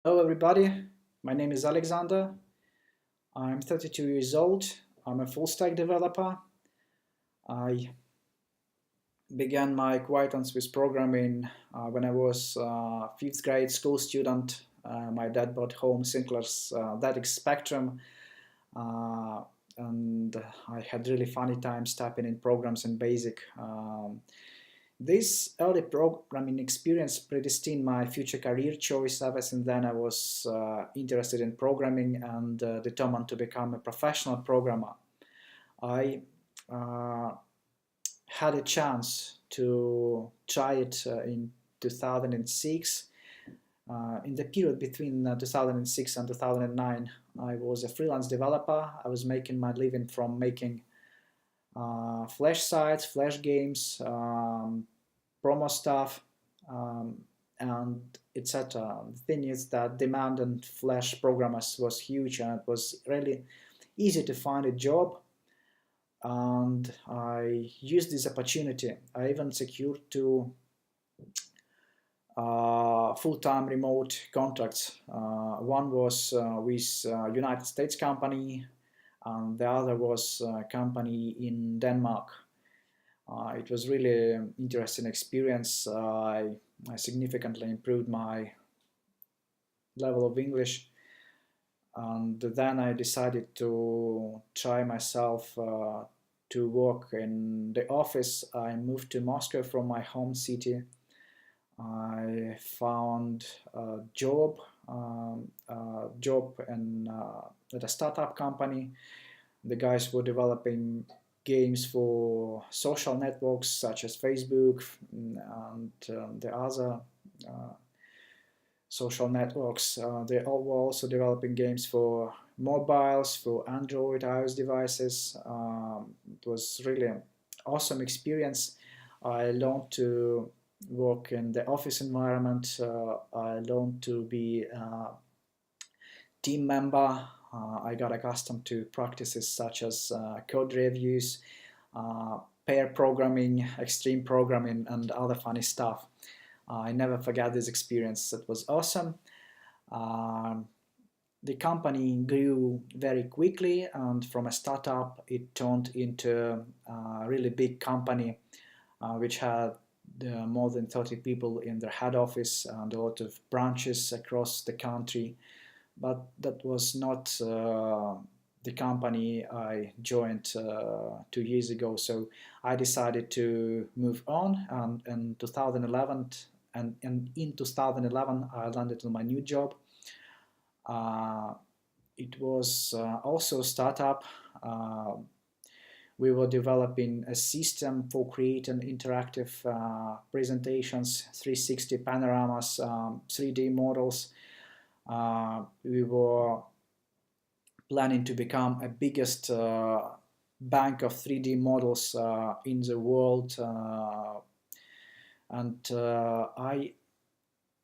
Hello everybody, my name is Alexander. I'm 32 years old. I'm a full stack developer. I began my acquaintance with programming when I was a fifth grade school student. My dad brought home Sinclair's ZX Spectrum, uh, and I had really funny times typing in programs in BASIC. This early programming experience predestined my future career choice. Ever since then, I was interested in programming and determined to become a professional programmer. I uh, had a chance to try it in 2006. In the period between 2006 and 2009, I was a freelance developer. I was making my living from making Flash sites, Flash games, promo stuff, um, and etc. The thing is that demand on Flash programmers was huge, and it was really easy to find a job. And I used this opportunity. I even secured two full-time remote contracts. One was with United States company, and the other was a company in Denmark. It was really interesting experience. I significantly improved my level of English, and then I decided to try myself to work in the office. I moved to Moscow from my home city. I found a job at a startup company. The guys were developing games for social networks such as Facebook and the other uh, social networks. They all were also developing games for mobiles, for Android, iOS devices. It was really an awesome experience. I learned to work in the office environment. I learned to be a team member. I got accustomed to practices such as code reviews, uh, pair programming, extreme programming, and other funny stuff. I never forget this experience. It was awesome. Um, the company grew very quickly, and from a startup, it turned into a really big company, which had more than 30 people in their head office and a lot of branches across the country. But that was not the company I joined 2 years ago. So I decided to move on, and in 2011, and in 2011 I landed on my new job. Uh, it was also a startup. Uh, we were developing a system for creating interactive presentations, 360 panoramas, 3D models. We were planning to become a biggest bank of 3D models in the world. And I,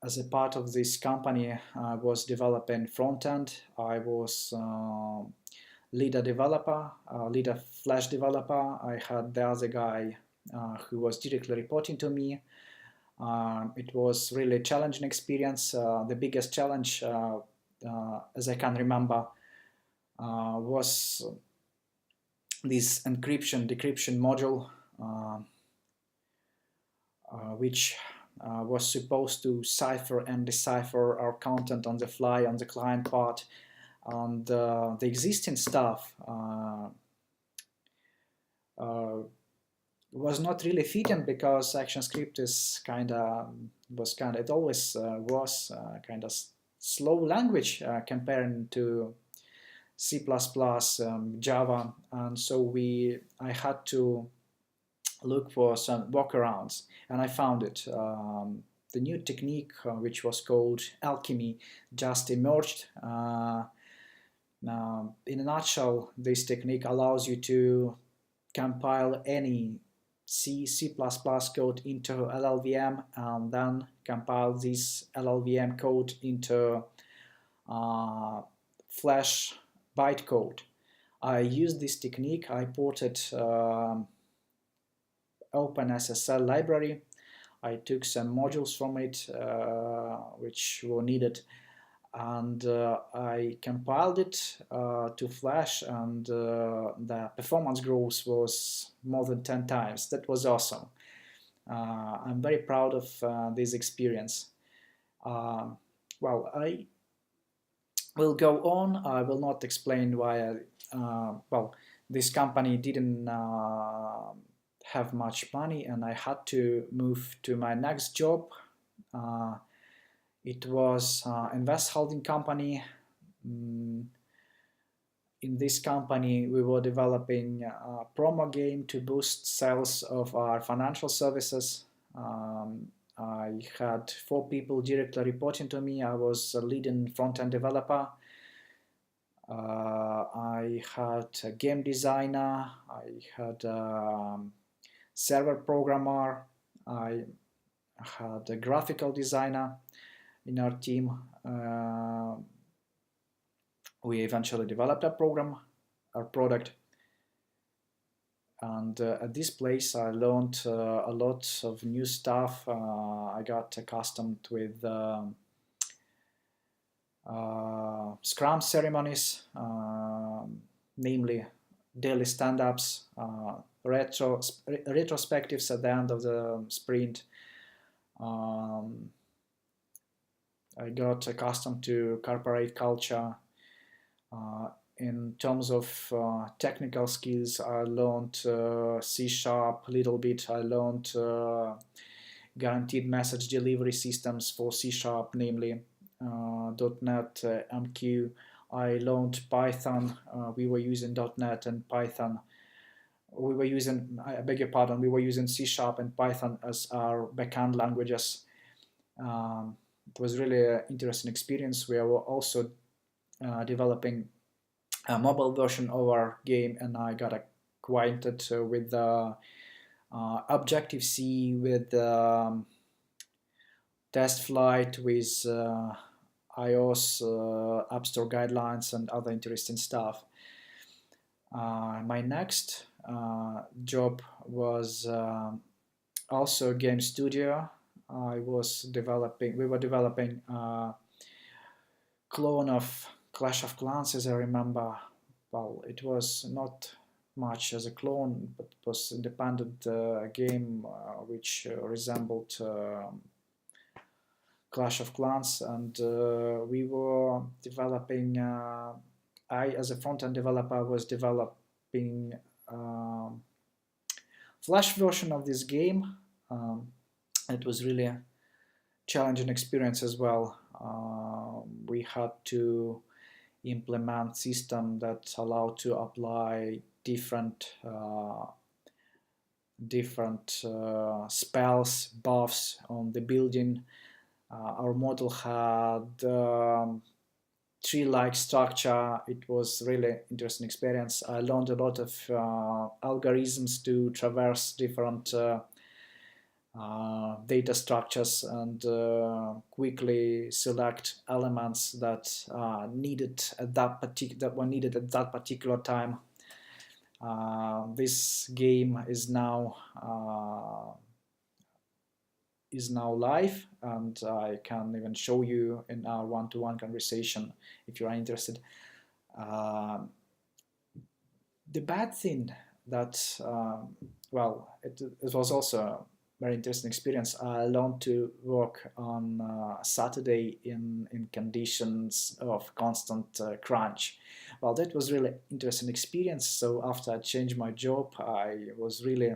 as a part of this company, was developing front end. I was leader developer, leader Flash developer. I had the other guy who was directly reporting to me. It was really a challenging experience. The biggest challenge, as I can remember, was this encryption decryption module, which was supposed to cipher and decipher our content on the fly on the client part. And the existing stuff was not really fitting, because ActionScript is it always was kind of slow language comparing to C++, Java, and so I had to look for some workarounds, and I found it. The new technique, which was called alchemy, just emerged. Now, in a nutshell, this technique allows you to compile any C++ code into LLVM, and then compile this LLVM code into Flash bytecode. I used this technique. I ported OpenSSL library. I took some modules from it which were needed, and I compiled it to Flash, and the performance growth was more than 10 times. That was awesome. I'm very proud of this experience. Well, I will go on. I will not explain why well, this company didn't have much money, and I had to move to my next job. Uh, it was invest holding company. Mm, in this company, we were developing a promo game to boost sales of our financial services. I had 4 people directly reporting to me. I was a leading front-end developer. I had a game designer. I had a server programmer. I had a graphical designer in our team. We eventually developed a program, our product, and at this place I learned a lot of new stuff. I got accustomed with Scrum ceremonies, namely daily stand-ups, retrospectives at the end of the sprint. I got accustomed to corporate culture. In terms of technical skills, I learned C# a little bit. I learned guaranteed message delivery systems for C#, namely .NET MQ. I learned Python. We were using .NET and Python. We were using, I beg your pardon, we were using C# and Python as our backend languages. It was really an interesting experience. We were also developing a mobile version of our game, and I got acquainted with Objective-C, with TestFlight, with iOS App Store guidelines, and other interesting stuff. My next job was also a game studio. We were developing a clone of Clash of Clans, as I remember. Well, it was not much as a clone, but it was an independent game which resembled Clash of Clans, and we were developing. I, as a front-end developer, was developing Flash version of this game. It was really a challenging experience as well. We had to implement system that allowed to apply different spells, buffs on the building. Our model had tree-like structure. It was really interesting experience. I learned a lot of algorithms to traverse different data structures and quickly select elements that needed at that were needed at that particular time. This game is now live, and I can even show you in our one-to-one conversation if you are interested. The bad thing that well, it was also a very interesting experience. I learned to work on Saturday in conditions of constant crunch. Well, that was really interesting experience. So after I changed my job, I was really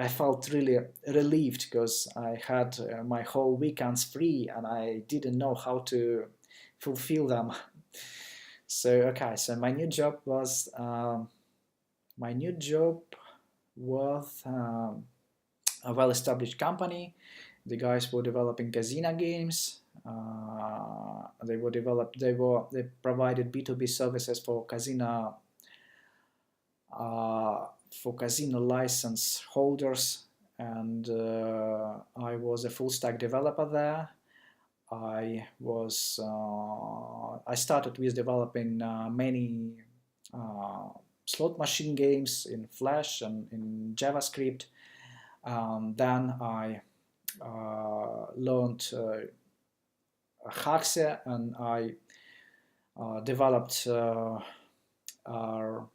I felt really relieved because I had my whole weekends free and I didn't know how to fulfill them. So okay, so my new job was a well-established company. The guys were developing casino games. They provided B2B services for casino license holders, and I was a full stack developer there. I started with developing many slot machine games in Flash and in JavaScript. Then I learned Haxe, and I developed our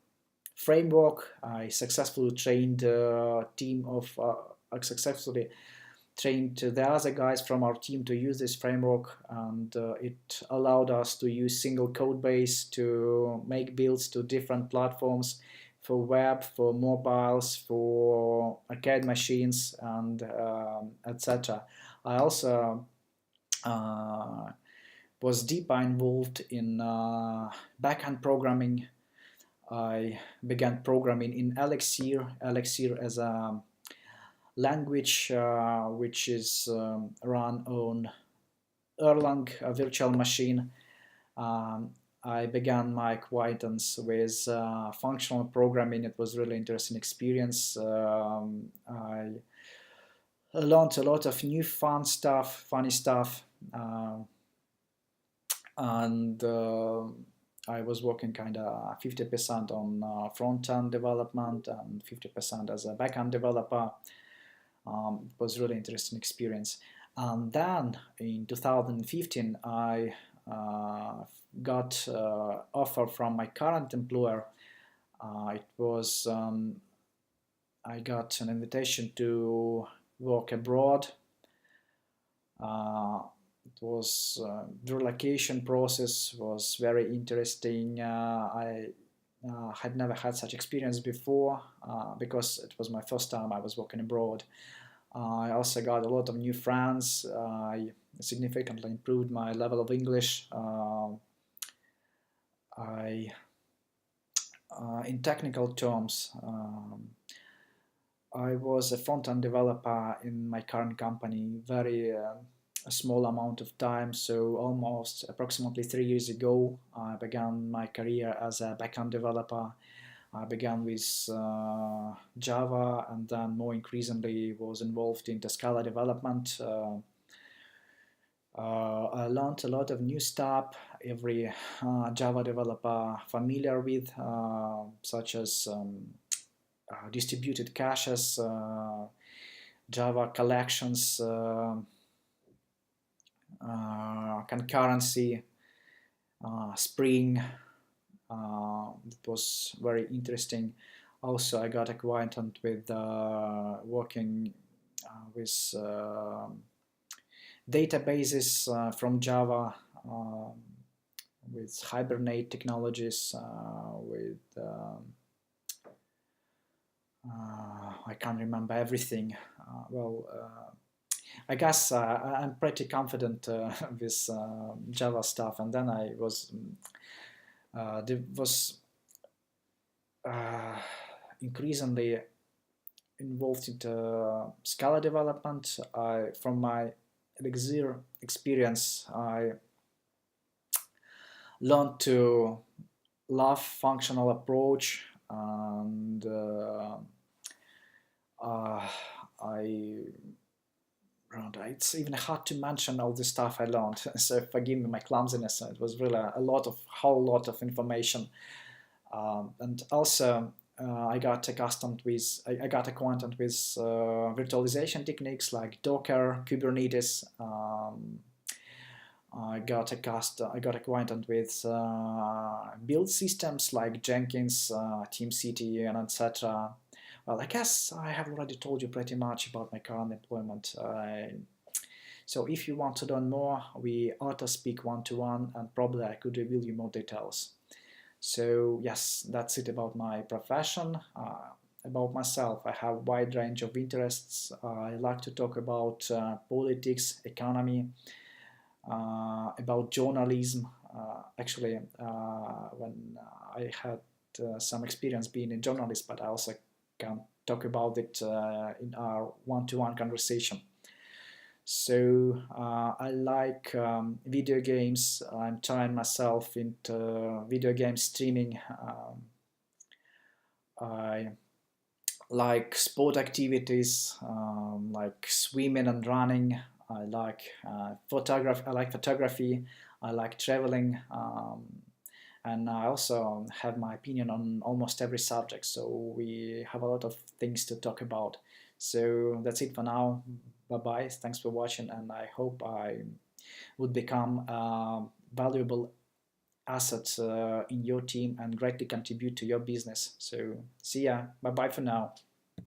framework. I successfully trained a team of I successfully trained the other guys from our team to use this framework, and it allowed us to use single code base to make builds to different platforms for web, for mobiles, for arcade machines, and etc. I also was deeply involved in backend programming. I began programming in Elixir. Elixir as a language which is run on Erlang, a virtual machine. Um, I began my acquaintance with functional programming. It was really interesting experience. I learned a lot of new funny stuff, and I was working kind of 50% on front-end development and 50% as a back-end developer. It was really interesting experience. And then in 2015, I got offer from my current employer. It was I got an invitation to work abroad. It was the relocation process was very interesting. I had never had such experience before because it was my first time I was working abroad. I also got a lot of new friends. I significantly improved my level of English. In technical terms, I was a front-end developer in my current company, very a small amount of time. So almost approximately 3 years ago, I began my career as a backend developer. I began with Java, and then more increasingly was involved in the Scala development. I learned a lot of new stuff every Java developer familiar with, such as distributed caches, Java collections, concurrency, Spring. It was very interesting. Also, I got acquainted with working with databases from Java, with Hibernate technologies, with I can't remember everything. I guess I'm pretty confident with Java stuff, and then I was increasingly involved in the Scala development. From my Elixir experience, I learned to love functional approach, and it's even hard to mention all the stuff I learned. So forgive me my clumsiness. It was really a whole lot of information, and also I got accustomed with, I got acquainted with virtualization techniques like Docker, Kubernetes. I got acquainted with build systems like Jenkins, TeamCity, and etc. Well, I guess I have already told you pretty much about my current employment. So if you want to learn more, we auto speak one-to-one, and probably I could reveal you more details. So yes, that's it about my profession. About myself, I have a wide range of interests. I like to talk about politics, economy, about journalism. Actually, when I had some experience being a journalist, but I also can talk about it in our one-to-one conversation. So I like video games. I'm trying myself into video game streaming. I like sport activities, like swimming and running. I like photography. I like photography. I like traveling, and I also have my opinion on almost every subject. So we have a lot of things to talk about. So that's it for now. Bye bye. Thanks for watching, and I hope I would become valuable assets in your team and greatly contribute to your business. So see ya. Bye bye for now.